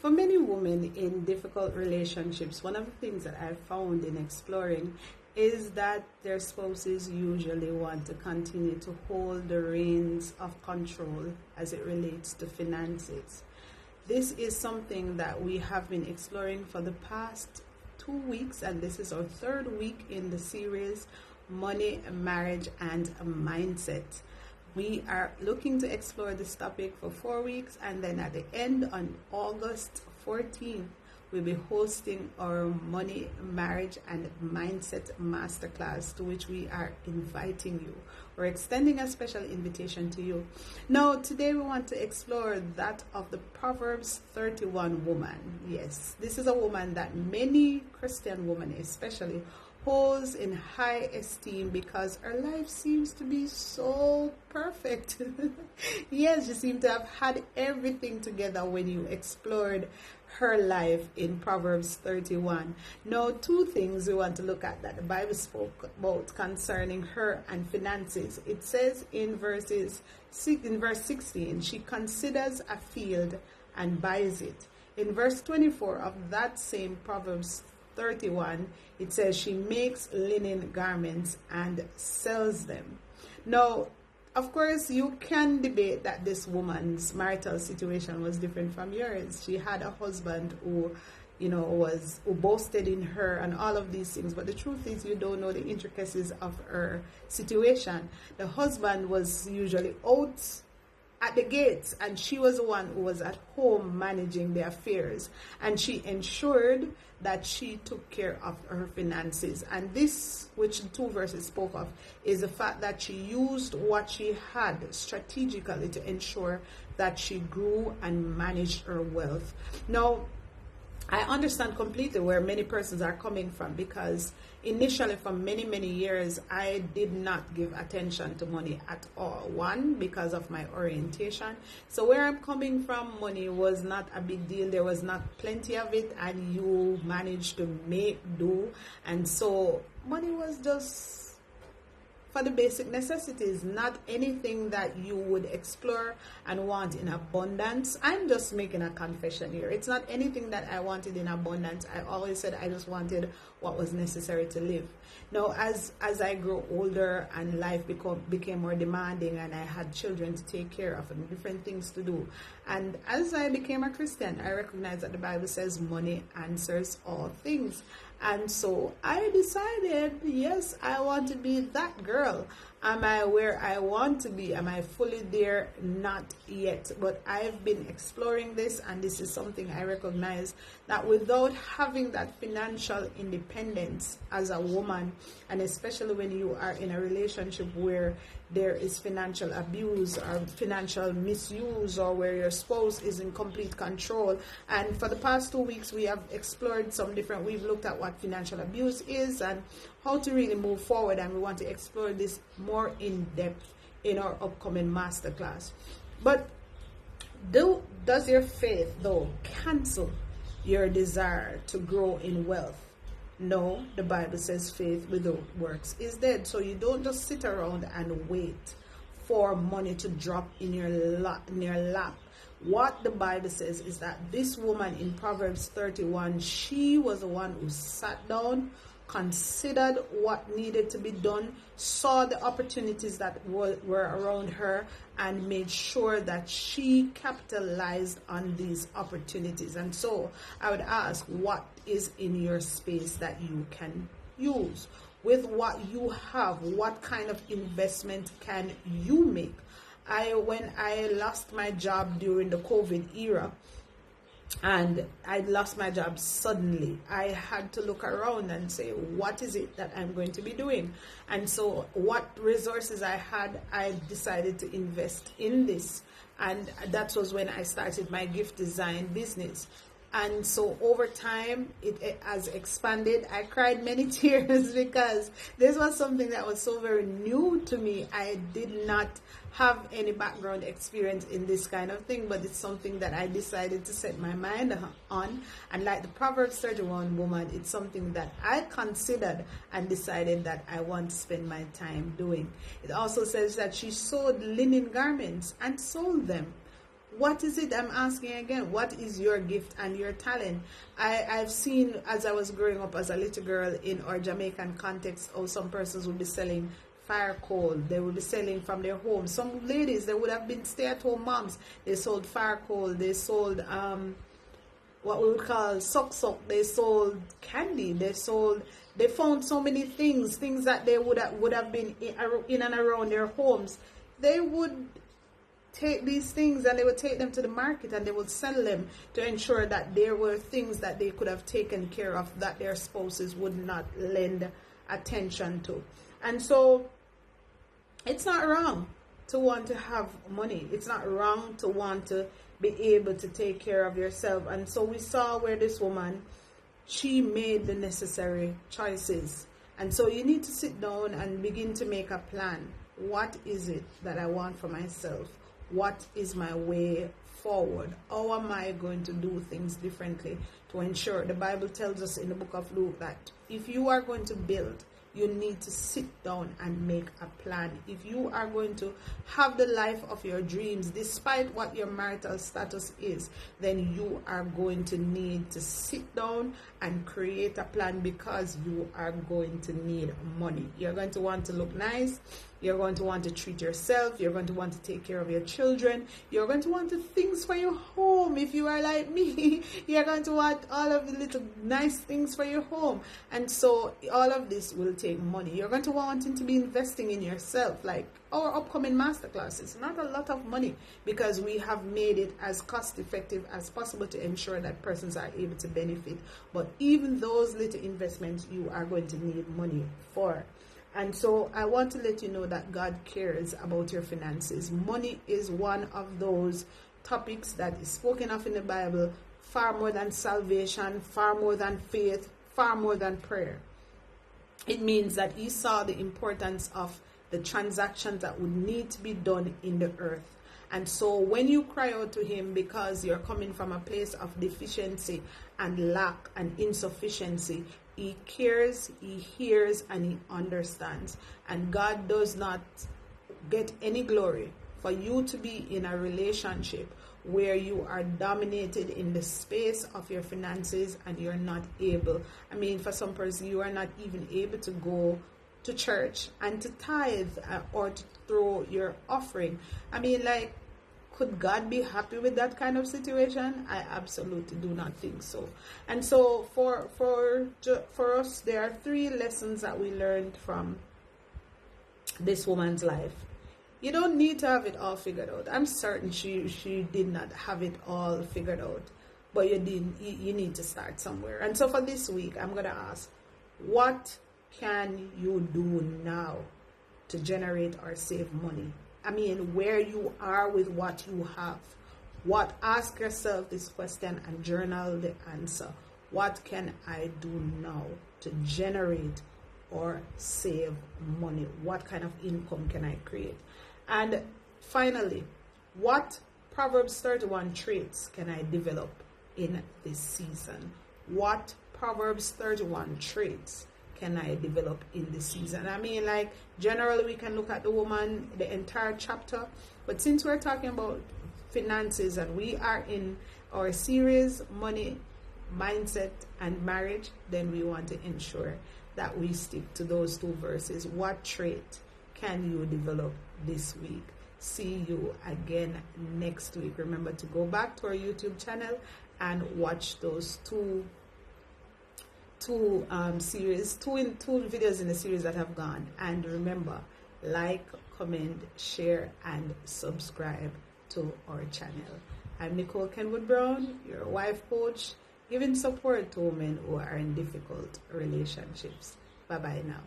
For many women in difficult relationships, one of the things that I've found in exploring is that their spouses usually want to continue to hold the reins of control as it relates to finances. This is something that we have been exploring for the past 2 weeks, and this is our third week in the series Money, Marriage, and Mindset. We are looking to explore this topic for 4 weeks, and then at the end on August 14th, we'll be hosting our Money, Marriage, and Mindset Masterclass, to which we are inviting you. We're extending a special invitation to you. Now, today we want to explore that of the Proverbs 31 woman. Yes, this is a woman that many Christian women especially holds in high esteem because her life seems to be so perfect. Yes, she seems to have had everything together when you explored her life in Proverbs 31. Now, two things we want to look at that the Bible spoke about concerning her and finances. It says in verse 16, she considers a field and buys it. In verse 24 of that same Proverbs 31, it says she makes linen garments and sells them. Now, of course, you can debate that this woman's marital situation was different from yours. She had a husband who boasted in her and all of these things. But the truth is, you don't know the intricacies of her situation. The husband was usually out at the gates, and she was the one who was at home managing the affairs, and she ensured that she took care of her finances. And this, which the two verses spoke of, is the fact that she used what she had strategically to ensure that she grew and managed her wealth. Now, I understand completely where many persons are coming from, because initially for many years I did not give attention to money at all. One, because of my orientation. So where I'm coming from, money was not a big deal. There was not plenty of it, and you managed to make do. And so money was just for the basic necessities, not anything that you would explore and want in abundance. I'm just making a confession here. It's not anything that I wanted in abundance. I always said I just wanted what was necessary to live. Now, as I grew older and life became more demanding, and I had children to take care of and different things to do, and as I became a Christian, I recognized that the Bible says money answers all things. And so I decided, yes, I want to be that girl. Am I where I want to be? Am I fully there? Not yet. But I've been exploring this, and this is something I recognize, that without having that financial independence as a woman, and especially when you are in a relationship where there is financial abuse or financial misuse, or where your spouse is in complete control. And for the past 2 weeks, we have explored we've looked at what financial abuse is and how to really move forward. And we want to explore this more in depth in our upcoming masterclass. But does your faith, though, cancel your desire to grow in wealth? No, the Bible says faith without works is dead. So you don't just sit around and wait for money to drop in your lap. What the Bible says is that this woman in Proverbs 31, she was the one who sat down, considered what needed to be done, saw the opportunities that were around her, and made sure that she capitalized on these opportunities. And so I would ask, what is in your space that you can use? With what you have, what kind of investment can you make? When I lost my job during the COVID era, and I lost my job suddenly, I had to look around and say, what is it that I'm going to be doing? And so what resources I had, I decided to invest in this. And that was when I started my gift design business. And so over time, it has expanded. I cried many tears because this was something that was so very new to me. I did not have any background experience in this kind of thing, but it's something that I decided to set my mind on. And like the Proverbs 31 woman, it's something that I considered and decided that I want to spend my time doing. It also says that she sewed linen garments and sold them. What is it? I'm asking again. What is your gift and your talent? I've seen, as I was growing up as a little girl in our Jamaican context, how some persons would be selling fire coal. They would be selling from their home. Some ladies, they would have been stay-at-home moms. They sold fire coal. They sold what we would call suck. They sold candy. They found so many things that they would have been in and around their homes. They would take these things and they would take them to the market and they would sell them to ensure that there were things that they could have taken care of that their spouses would not lend attention to. And so it's not wrong to want to have money. It's not wrong to want to be able to take care of yourself. And so we saw where this woman, she made the necessary choices. And so you need to sit down and begin to make a plan. What is it that I want for myself? What is my way forward? How am I going to do things differently to ensure? The Bible tells us in the book of Luke that if you are going to build, you need to sit down and make a plan. If you are going to have the life of your dreams, despite what your marital status is, then you are going to need to sit down and create a plan, because you are going to need money. You're going to want to look nice. You're going to want to treat yourself. You're going to want to take care of your children. You're going to want the things for your home. If you are like me, you're going to want all of the little nice things for your home. And so all of this will take money. You're going to want to be investing in yourself, like our upcoming masterclasses. Not a lot of money, because we have made it as cost effective as possible to ensure that persons are able to benefit. But even those little investments, you are going to need money for. And so I want to let you know that God cares about your finances. Money is one of those topics that is spoken of in the Bible far more than salvation, far more than faith, far more than prayer. It means that he saw the importance of the transactions that would need to be done in the earth. And so when you cry out to him because you're coming from a place of deficiency and lack and insufficiency, he cares, he hears, and he understands. And God does not get any glory for you to be in a relationship where you are dominated in the space of your finances and you're not able. I mean, for some person, you are not even able to go to church and to tithe or to throw your offering. I mean, like, could God be happy with that kind of situation? I absolutely do not think so. And so for us, there are 3 lessons that we learned from this woman's life. You don't need to have it all figured out. I'm certain she did not have it all figured out, but you need to start somewhere. And so for this week, I'm going to ask, what can you do now to generate or save money? I mean, where you are with what you have. Ask yourself this question and journal the answer. What can I do now to generate or save money? What kind of income can I create? And finally, what Proverbs 31 traits can I develop in this season? What Proverbs 31 traits can I develop in this season? I mean, like, generally we can look at the woman, the entire chapter, but since we're talking about finances and we are in our series, money, mindset, and marriage, then we want to ensure that we stick to those 2 verses. What trait can you develop this week? See you again next week. Remember to go back to our YouTube channel and watch those two videos in the series that have gone. And remember, like, comment, share, and subscribe to our channel. I'm Nicole Kenwood Brown, your wife coach, giving support to women who are in difficult relationships. Bye bye now.